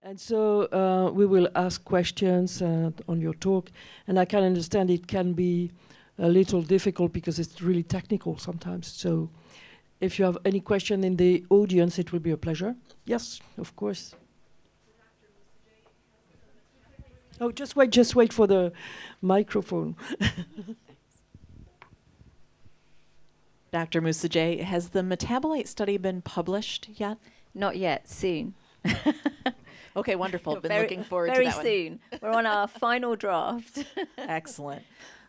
And so we will ask questions on your talk, and I can understand it can be a little difficult because it's really technical sometimes. So if you have any question in the audience, it will be a pleasure. Yes, of course. Oh, just wait for the microphone. Dr. Moosajee, has the metabolite study been published yet? Not yet, soon. Okay, wonderful. Been looking forward to that one. Very soon. We're on our final draft. Excellent.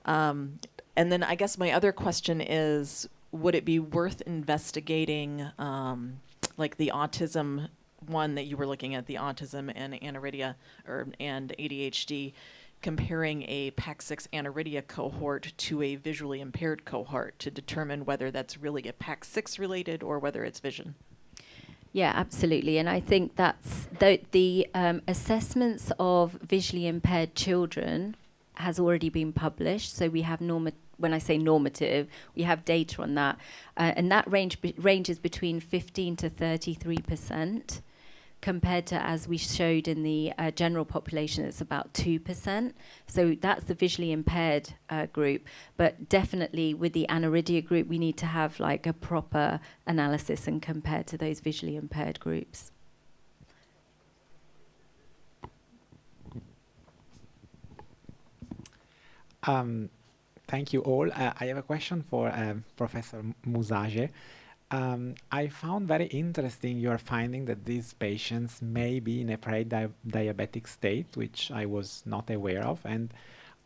And then I guess my other question is, would it be worth investigating like the autism one that you were looking at, the autism and aniridia and ADHD, comparing a PAX6 aniridia cohort to a visually impaired cohort to determine whether that's really a PAX6 related or whether it's vision? Yeah, absolutely. And I think that's the assessments of visually impaired children has already been published. So we have when I say normative, we have data on that. And that ranges between 15 to 33%, compared to, as we showed in the general population, it's about 2%. So that's the visually impaired group. But definitely with the aniridia group, we need to have like a proper analysis and compare to those visually impaired groups. Thank you all. I have a question for Professor Moosajee. I found very interesting your finding that these patients may be in a pre-diabetic state, which I was not aware of. And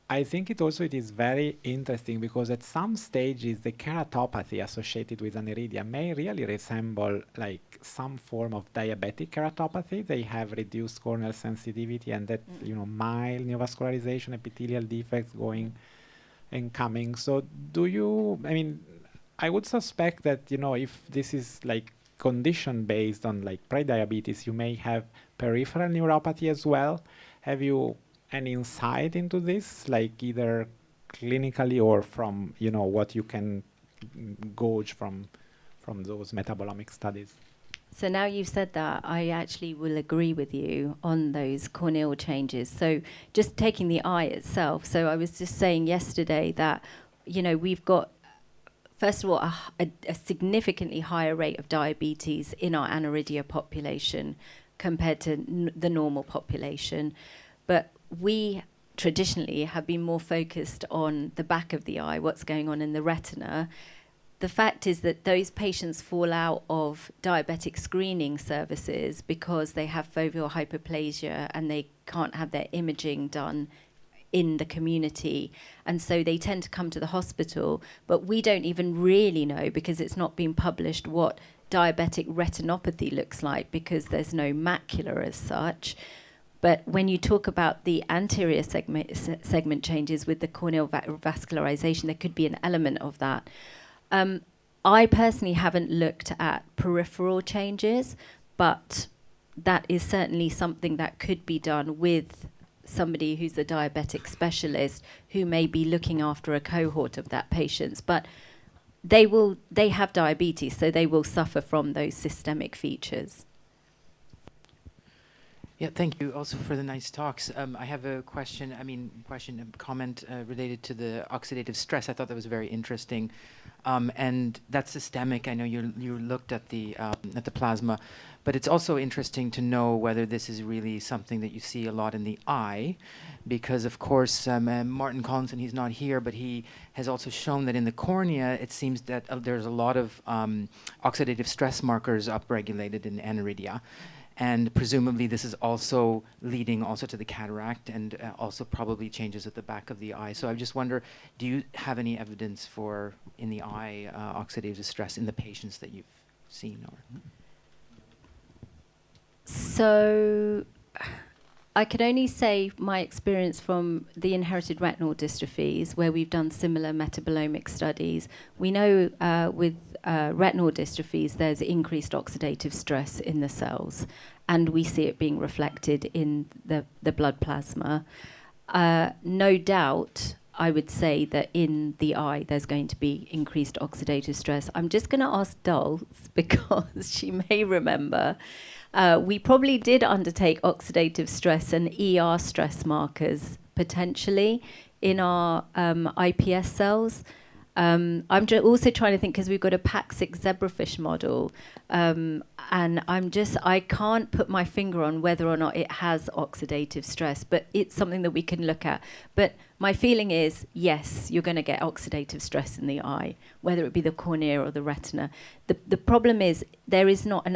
I think it is very interesting because at some stages the keratopathy associated with aniridia may really resemble like some form of diabetic keratopathy. They have reduced corneal sensitivity and that, mild neovascularization, epithelial defects going and coming. So I would suspect that, if this is like condition based on like prediabetes, you may have peripheral neuropathy as well. Have you any insight into this, like either clinically or from, what you can gauge from those metabolomic studies? So now you've said that, I actually will agree with you on those corneal changes. So just taking the eye itself. So I was just saying yesterday that, we've got, first of all, a significantly higher rate of diabetes in our aniridia population compared to the normal population. But we traditionally have been more focused on the back of the eye, what's going on in the retina. The fact is that those patients fall out of diabetic screening services because they have foveal hyperplasia and they can't have their imaging done in the community, and so they tend to come to the hospital, but we don't even really know, because it's not been published, what diabetic retinopathy looks like, because there's no macula as such. But when you talk about the anterior segment changes with the corneal vascularization, there could be an element of that. I personally haven't looked at peripheral changes, but that is certainly something that could be done with somebody who's a diabetic specialist who may be looking after a cohort of that patients. But they have diabetes, so they will suffer from those systemic features. Yeah, thank you also for the nice talks. I have a comment related to the oxidative stress. I thought that was very interesting. And that's systemic. I know you looked at the plasma, but it's also interesting to know whether this is really something that you see a lot in the eye, because of course Martin Collinson, he's not here, but he has also shown that in the cornea it seems that there's a lot of oxidative stress markers upregulated in aniridia. And presumably this is also leading also to the cataract and also probably changes at the back of the eye. So I just wonder, do you have any evidence for in the eye oxidative stress in the patients that you've seen? Or? So I could only say my experience from the inherited retinal dystrophies, where we've done similar metabolomic studies. We know with retinal dystrophies, there's increased oxidative stress in the cells, and we see it being reflected in the blood plasma. No doubt, I would say that in the eye there's going to be increased oxidative stress. I'm just going to ask Dulce because she may remember. We probably did undertake oxidative stress and ER stress markers potentially in our IPS cells. I'm also trying to think, because we've got a PAX6 zebrafish model, and I can't put my finger on whether or not it has oxidative stress, but it's something that we can look at. But my feeling is, yes, you're going to get oxidative stress in the eye, whether it be the cornea or the retina. The problem is there is not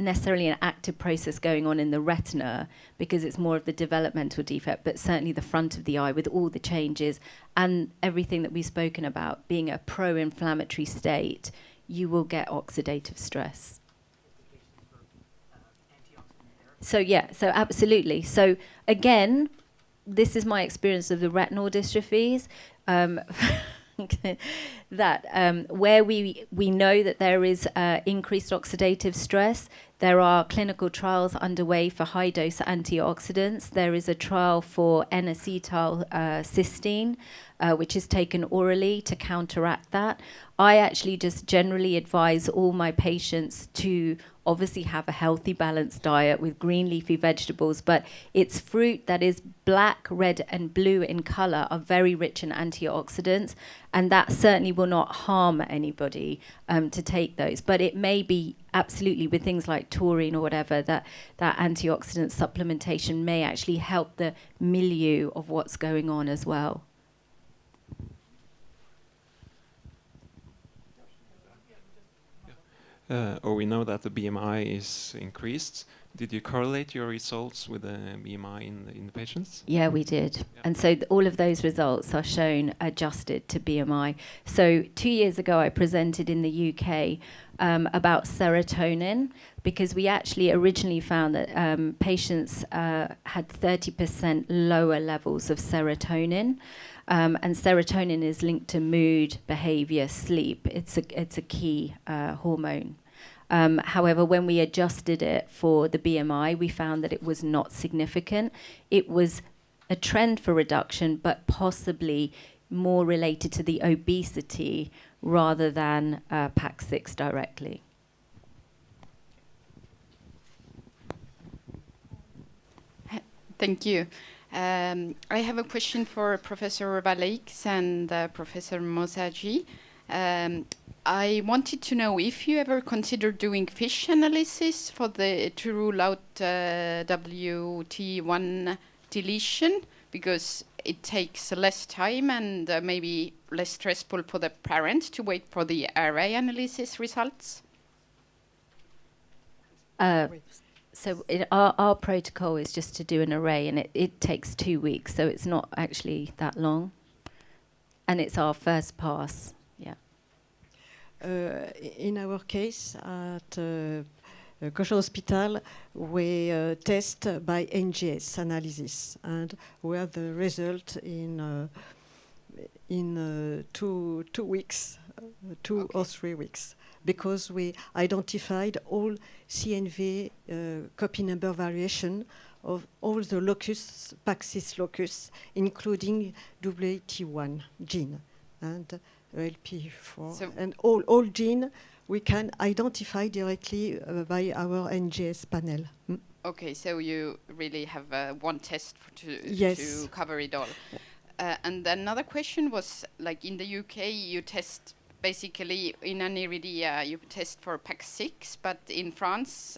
necessarily an active process going on in the retina because it's more of the developmental defect, but certainly the front of the eye with all the changes and everything that we've spoken about being a pro-inflammatory state, you will get oxidative stress. So absolutely. So again, this is my experience of the retinal dystrophies. That where we know that there is increased oxidative stress, there are clinical trials underway for high-dose antioxidants. There is a trial for N-acetylcysteine, which is taken orally to counteract that. I actually just generally advise all my patients to obviously have a healthy, balanced diet with green leafy vegetables, but it's fruit that is black, red, and blue in color are very rich in antioxidants, and that certainly will not harm anybody to take those. But it may be absolutely with things like taurine or whatever that antioxidant supplementation may actually help the milieu of what's going on as well. We know that the BMI is increased. Did you correlate your results with the BMI in the patients? Yeah, we did. Yeah. And so all of those results are shown adjusted to BMI. So 2 years ago, I presented in the UK about serotonin, because we actually originally found that patients had 30% lower levels of serotonin. And serotonin is linked to mood, behavior, sleep. It's a key hormone. However, when we adjusted it for the BMI, we found that it was not significant. It was a trend for reduction, but possibly more related to the obesity rather than PAX6 directly. Thank you. I have a question for Professor Valleix and Professor Moosajee. I wanted to know if you ever considered doing fish analysis to rule out WT1 deletion, because it takes less time and maybe less stressful for the parents to wait for the array analysis results. So our protocol is just to do an array, and it takes 2 weeks, so it's not actually that long. And it's our first pass, yeah. In our case at Kosher Hospital, we test by NGS analysis, and we have the result in 2 weeks, two or 3 weeks, because we identified all CNV copy number variation of all the locus, PAX6 locus, including WT1 gene and LP4, and all gene we can identify directly by our NGS panel. Okay, so you really have one test yes. to cover it all. And another question was, like in the UK, you test basically in Aniridia, you test for PAX6, but in France,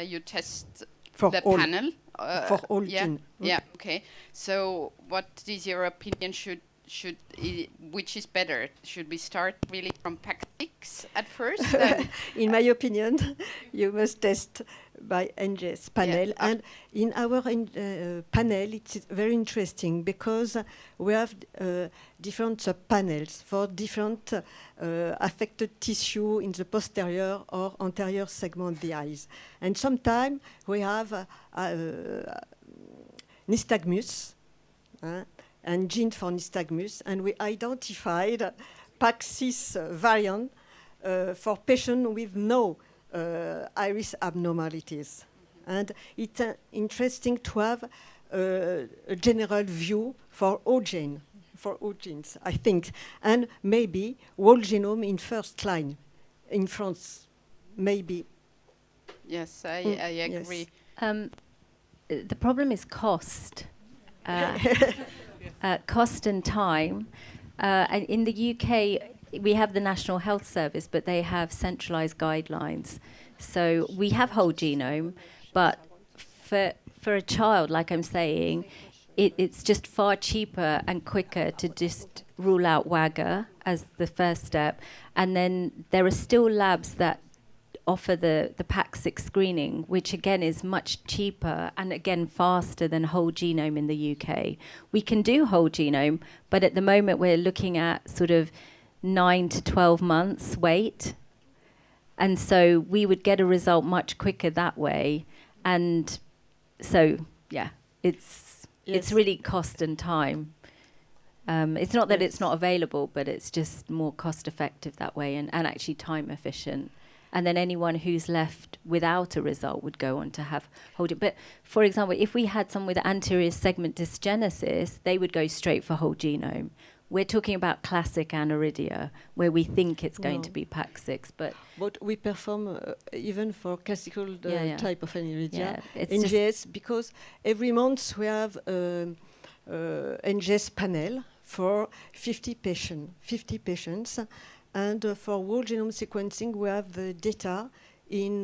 you test for the all, panel. For all yeah, gene. Yeah, okay. So what is your opinion? Which is better? Should we start really from PAX6 at first? In my opinion, you must test by NGS panel. Yeah. And in our panel, it's very interesting because we have different sub-panels for different affected tissue in the posterior or anterior segment of the eyes. And sometimes we have nystagmus, and gene for nystagmus, and we identified PAX6 variant for patients with no iris abnormalities. And it's interesting to have a general view for all gene, for all genes, I think. And maybe whole genome in first line in France, maybe. Yes, I agree. The problem is cost. Cost and time. And in the UK, we have the National Health Service, but they have centralized guidelines. So we have whole genome, but for a child, like I'm saying, it's just far cheaper and quicker to just rule out WAGA as the first step. And then there are still labs that offer the PAX6 screening, which again is much cheaper and again faster than whole genome in the UK. We can do whole genome, but at the moment we're looking at sort of 9 to 12 months wait. And so we would get a result much quicker that way. And so, yeah, it's really cost and time. It's not that it's not available, but it's just more cost effective that way and actually time efficient. And then anyone who's left without a result would go on to have whole genome. But for example, if we had someone with anterior segment dysgenesis, they would go straight for whole genome. We're talking about classic aniridia, where we think it's going to be PAX6, but we perform even for classical type of aniridia, it's NGS, because every month we have NGS panel for 50 patients, and for whole genome sequencing we have the data in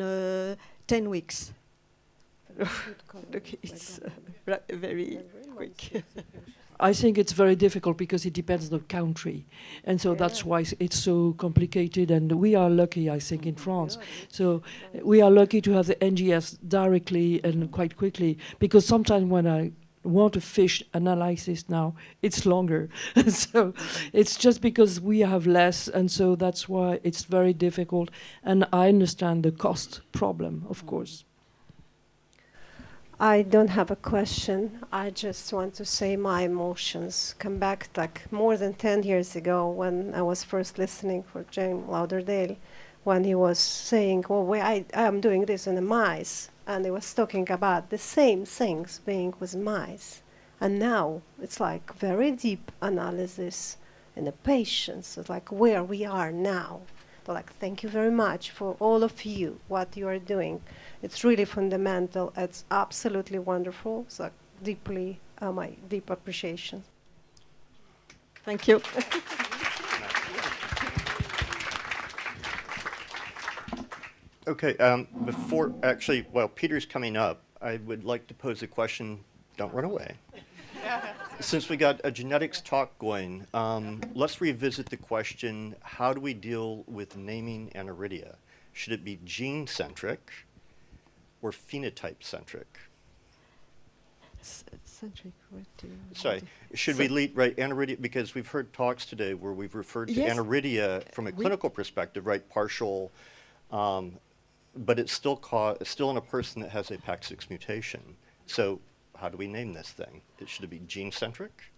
10 weeks. It's very quick. I think it's very difficult because it depends on the country. And so that's why it's so complicated. And we are lucky, I think, in France. So we are lucky to have the NGS directly and quite quickly, because sometimes when I want a fish analysis now, it's longer. So it's just because we have less, and so that's why it's very difficult. And I understand the cost problem, of course. I don't have a question. I just want to say my emotions come back like more than 10 years ago when I was first listening for James Lauderdale, when he was saying, well, I am doing this in the mice. And he was talking about the same things being with mice. And now it's like very deep analysis in the patients. It's like where we are now. So like, thank you very much for all of you, what you are doing. It's really fundamental. It's absolutely wonderful. So deeply, my deep appreciation. Thank you. Okay, before, actually, while Peter's coming up, I would like to pose a question. Don't run away. Since we got a genetics talk going, let's revisit the question, how do we deal with naming aniridia? Should it be gene-centric or phenotype-centric? Centric, what do you Sorry, should we lead, right, aniridia, because we've heard talks today where we've referred to aniridia from a clinical perspective, right, partial, but it's still in a person that has a PAX6 mutation. So how do we name this thing? Should it be gene-centric?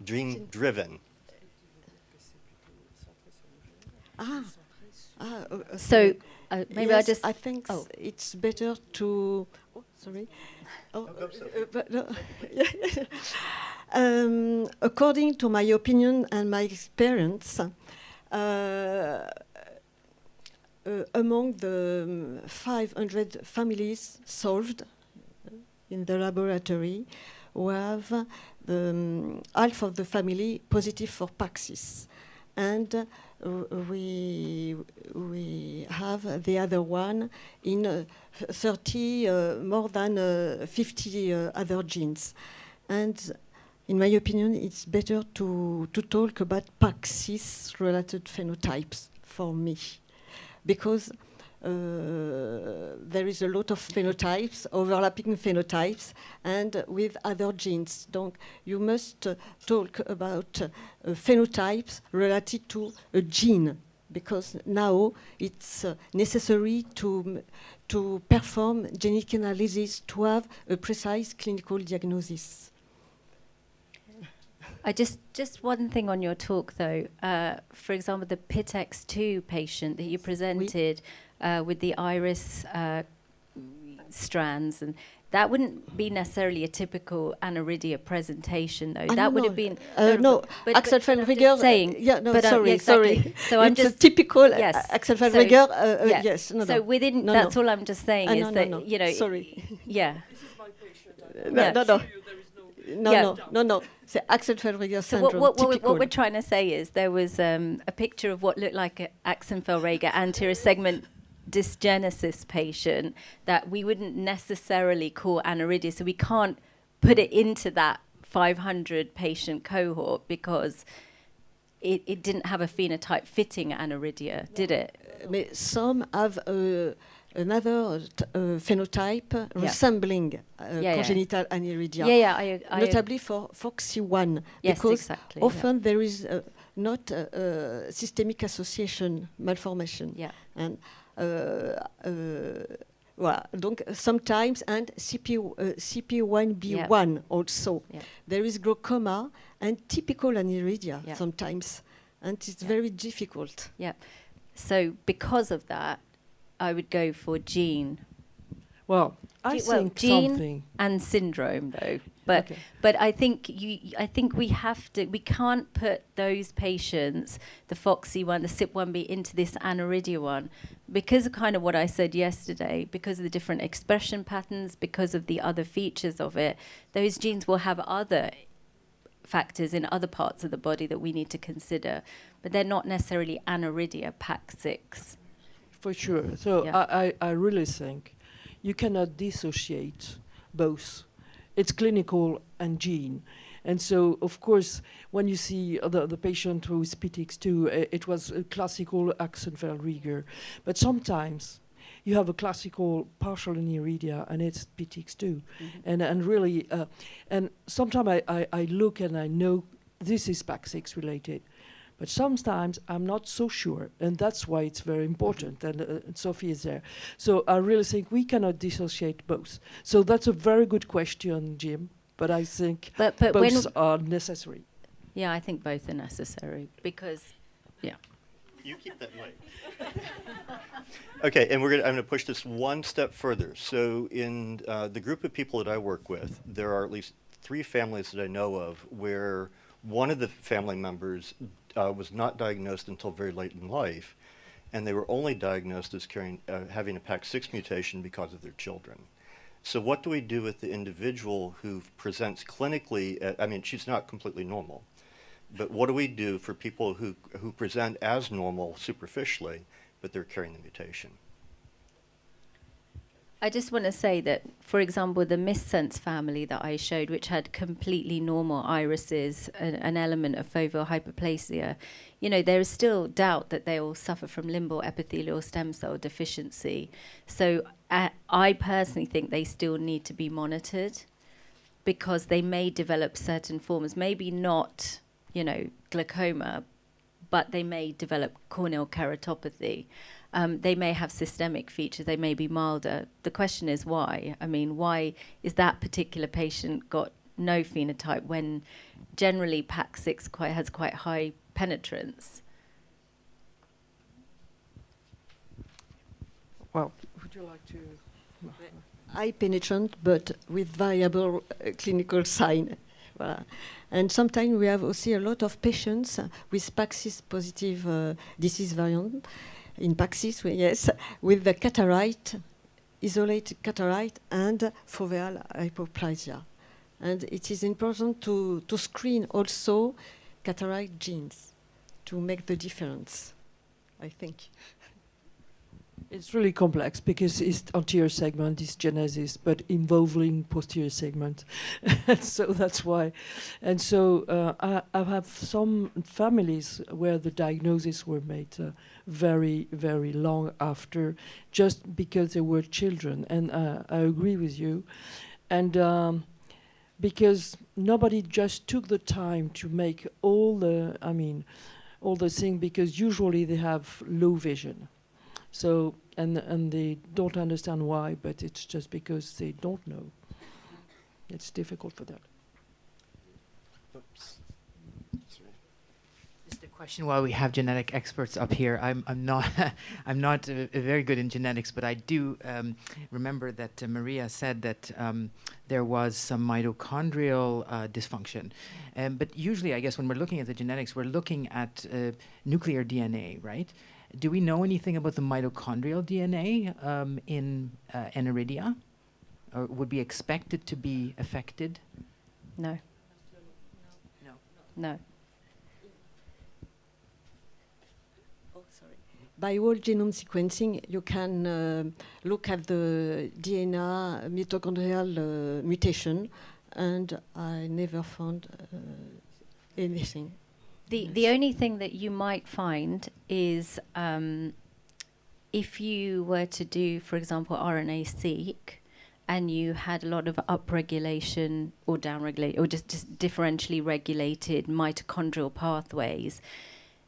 Gene-driven? so maybe yes, I I think it's better to... Oh, sorry. According to my opinion and my experience, among the 500 families solved in the laboratory, we have half of the family positive for PAX6. And we have the other one in 30, more than 50 other genes. And in my opinion, it's better to talk about PAX6 related phenotypes for me, because there is a lot of phenotypes, overlapping phenotypes, and with other genes. Donc, you must talk about phenotypes related to a gene, because now it's necessary to perform genetic analysis to have a precise clinical diagnosis. I just one thing on your talk though. For example, the PITX2 patient that you presented with the iris strands, and that wouldn't be necessarily a typical aniridia presentation, though. Ah, That no, would no. have been No, but Axel-Felriger. saying. Yeah, no, but, sorry, yeah, exactly. sorry. So I'm It's just a typical yes. Axel-Felriger. Yeah. Yes, no, so no. within No, that's no. all I'm just saying is no, that no. you know. Sorry. Yeah. No, Yeah. no, no. No, Yeah. no, no, no. The Axel-Felriger So syndrome. what we're trying to say is there was a picture of what looked like an Axenfeld-Rieger anterior segment dysgenesis patient that we wouldn't necessarily call aniridia, so we can't put it into that 500 patient cohort because it didn't have a phenotype fitting aniridia, did it? But some have another phenotype resembling congenital aniridia. I notably for FOXC1, yes, because exactly, often there is not systemic association malformation. Yeah. And voilà. Donc sometimes, and CP1B1 also. Yeah. There is glaucoma and typical aniridia sometimes, and it's very difficult. Yeah. So because of that, I would go for gene. Well, I think gene something and syndrome, though. But Okay. but I think we can't put those patients, the FOXC1, the CYP1B, into this aniridia one, because of kind of what I said yesterday, because of the different expression patterns, because of the other features of it. Those genes will have other factors in other parts of the body that we need to consider, but they're not necessarily aniridia PAC6. for sure. So Yeah. I really think you cannot dissociate both. It's clinical and gene. And so, of course, when you see the patient who is PTX2, it was a classical Axenfeld-Rieger. But sometimes you have a classical partial aniridia, and it's PTX2. And really, and sometimes I look and I know this is PAC6 related. But sometimes I'm not so sure, and that's why it's very important, and Sophie is there. So I really think we cannot dissociate both. So that's a very good question, Jim, but I think But both are necessary. Yeah, I think both are necessary because, yeah. You keep that light. Okay, and I'm gonna push this one step further. So in the group of people that I work with, there are at least 3 families that I know of where one of the family members was not diagnosed until very late in life, and they were only diagnosed as having a PAC6 mutation because of their children. So what do we do with the individual who presents clinically? I mean, she's not completely normal, but what do we do for people who present as normal superficially, but they're carrying the mutation? I just want to say that, for example, the missense family that I showed, which had completely normal irises, an element of foveal hyperplasia, you know, there is still doubt that they will suffer from limbal epithelial stem cell deficiency. So I personally think they still need to be monitored because they may develop certain forms, maybe not, you know, glaucoma, but they may develop corneal keratopathy. They may have systemic features, they may be milder. The question is why? I mean, why is that particular patient got no phenotype when generally PAC6 has quite high penetrance? Well, would you like to? High penetrant, but with variable clinical sign. Voilà. And sometimes we have also a lot of patients with PAC6 positive disease variant. In PAC6, yes, with the cataract, isolated cataract and foveal hypoplasia. And it is important to screen also cataract genes to make the difference, I think. It's really complex because it's anterior segment, it's genesis, but involving posterior segment. So that's why. And so I have some families where the diagnoses were made very, very long after, just because they were children. And I agree with you. And because nobody just took the time to make all the thing, because usually they have low vision. So, and they don't understand why, but it's just because they don't know. It's difficult for them. Oops. Sorry. Just a Question while we have genetic experts up here. I'm not I'm not very good in genetics, but I do remember that Mariya said that there was some mitochondrial dysfunction. But usually, I guess, when we're looking at the genetics, we're looking at nuclear DNA, right? Do we know anything about the mitochondrial DNA in aniridia? Or would we expect it to be affected? No. No. No. By whole genome sequencing, you can look at the DNA mitochondrial mutation, and I never found anything. The only thing that you might find is if you were to do, for example, RNA-seq, and you had a lot of upregulation or downregulation, or just differentially regulated mitochondrial pathways,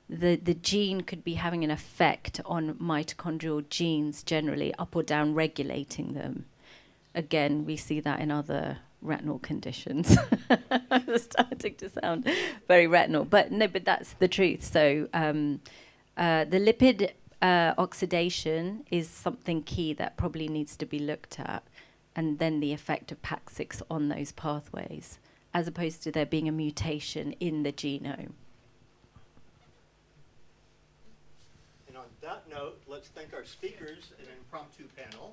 the gene could be having an effect on mitochondrial genes generally, up or down regulating them. Again, we see that in other retinal conditions. It's starting to sound very retinal, but no, but that's the truth. So the lipid oxidation is something key that probably needs to be looked at, and then the effect of PAX6 on those pathways, as opposed to there being a mutation in the genome. And on that note, let's thank our speakers, an impromptu panel.